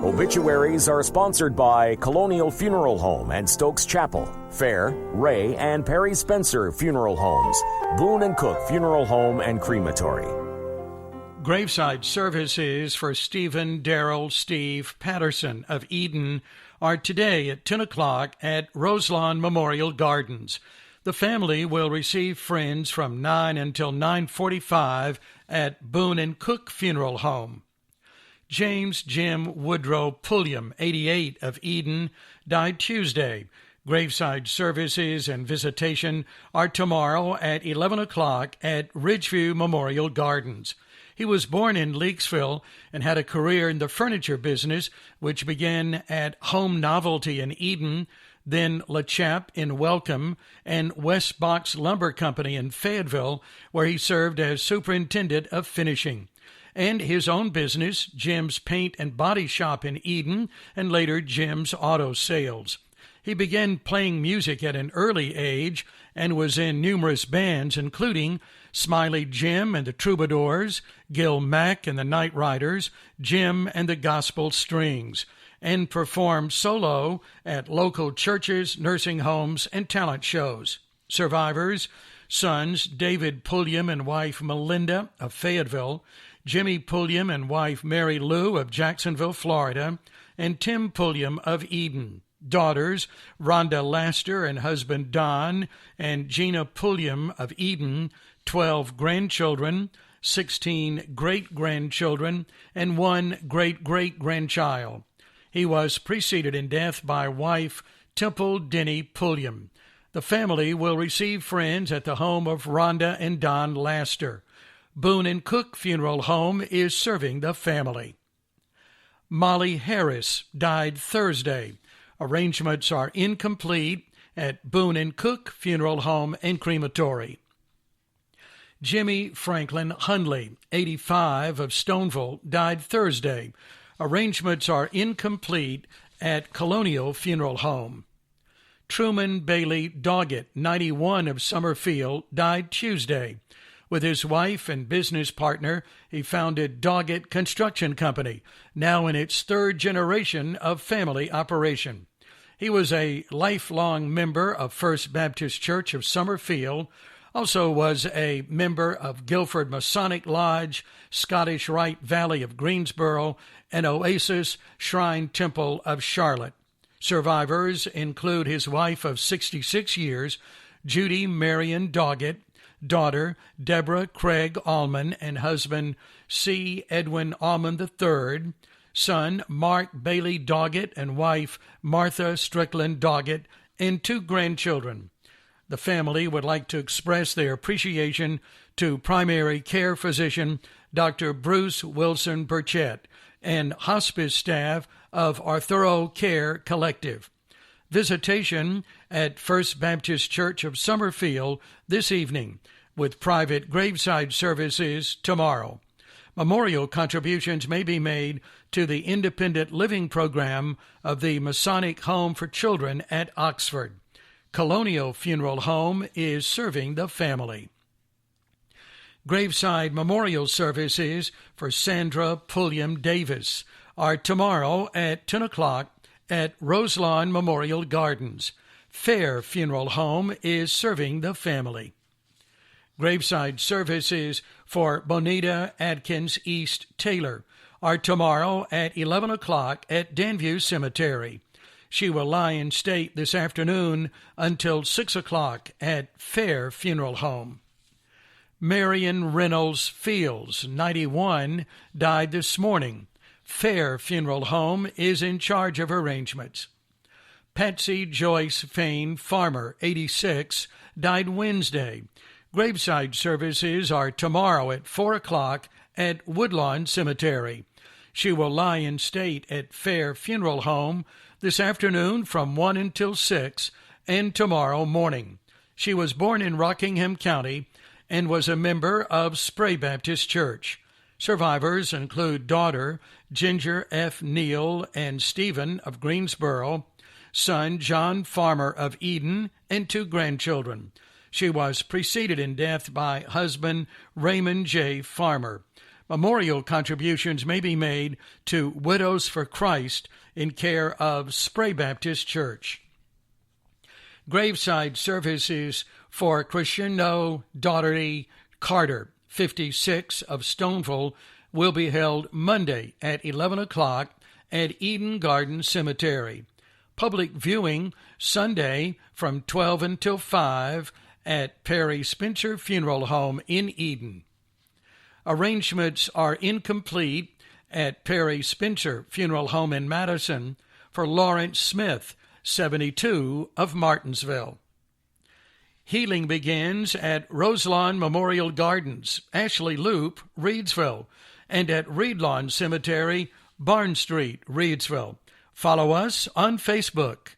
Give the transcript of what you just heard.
Obituaries are sponsored by Colonial Funeral Home and Stokes Chapel, Fair, Ray, and Perry Spencer Funeral Homes, Boone and Cook Funeral Home and Crematory. Graveside services for Stephen Darrell Steve Patterson of Eden are today at 10 o'clock at Roselawn Memorial Gardens. The family will receive friends from 9 until 9:45 at Boone and Cook Funeral Home. James Jim Woodrow Pulliam, 88, of Eden, died Tuesday. Graveside services and visitation are tomorrow at 11 o'clock at Ridgeview Memorial Gardens. He was born in Leakesville and had a career in the furniture business, which began at Home Novelty in Eden, then La Chappe in Welcome, and West Box Lumber Company in Fayetteville, where he served as superintendent of finishing, and his own business, Jim's Paint and Body Shop in Eden, and later Jim's Auto Sales. He began playing music at an early age and was in numerous bands, including Smiley Jim and the Troubadours, Gil Mack and the Night Riders, Jim and the Gospel Strings, and performed solo at local churches, nursing homes, and talent shows. Survivors: sons David Pulliam and wife Melinda of Fayetteville, Jimmy Pulliam and wife Mary Lou of Jacksonville, Florida, and Tim Pulliam of Eden. Daughters Rhonda Laster and husband Don, and Gina Pulliam of Eden. 12 grandchildren, 16 great-grandchildren, and 1 great-great-grandchild. He was preceded in death by wife Temple Denny Pulliam. The family will receive friends at the home of Rhonda and Don Laster. Boone and Cook Funeral Home is serving the family. Molly Harris died Thursday. Arrangements are incomplete at Boone and Cook Funeral Home and Crematory. Jimmy Franklin Hundley, 85, of Stoneville, died Thursday. Arrangements are incomplete at Colonial Funeral Home. Truman Bailey Doggett, 91, of Summerfield, died Tuesday. With his wife and business partner, he founded Doggett Construction Company, now in its third generation of family operation. He was a lifelong member of First Baptist Church of Summerfield, also was a member of Guilford Masonic Lodge, Scottish Rite Valley of Greensboro, and Oasis Shrine Temple of Charlotte. Survivors include his wife of 66 years, Judy Marion Doggett, daughter Deborah Craig Allman, and husband C. Edwin Allman III, son Mark Bailey Doggett and wife Martha Strickland Doggett, and 2 grandchildren. The family would like to express their appreciation to primary care physician Dr. Bruce Wilson Burchett and hospice staff of Arthuro Care Collective. Visitation at First Baptist Church of Summerfield this evening, with private graveside services tomorrow. Memorial contributions may be made to the independent living program of the Masonic Home for Children at Oxford. Colonial Funeral Home is serving the family. Graveside memorial services for Sandra Pulliam Davis are tomorrow at 10 o'clock at Roselawn Memorial Gardens. Fair Funeral Home is serving the family. Graveside services for Bonita Adkins East Taylor are tomorrow at 11 o'clock at Danview Cemetery. She will lie in state this afternoon until 6 o'clock at Fair Funeral Home. Marion Reynolds Fields, 91, died this morning. Fair Funeral Home is in charge of arrangements. Patsy Joyce Fain Farmer, 86, died Wednesday. Graveside services are tomorrow at 4 o'clock at Woodlawn Cemetery. She will lie in state at Fair Funeral Home this afternoon from 1 until 6 and tomorrow morning. She was born in Rockingham County and was a member of Spray Baptist Church. Survivors include daughter Ginger F. Neal and Stephen of Greensboro, son John Farmer of Eden, and 2 grandchildren. She was preceded in death by husband Raymond J. Farmer. Memorial contributions may be made to Widows for Christ in care of Spray Baptist Church. Graveside services for Crescendo Daugherty Carter, 56, of Stoneville, will be held Monday at 11 o'clock at Eden Garden Cemetery. Public viewing Sunday from 12 until 5 at Perry Spencer Funeral Home in Eden. Arrangements are incomplete at Perry Spencer Funeral Home in Madison for Lawrence Smith, 72, of Martinsville. Healing begins at Roselawn Memorial Gardens, Ashley Loop, Reedsville, and at Reedlawn Cemetery, Barn Street, Reedsville. Follow us on Facebook.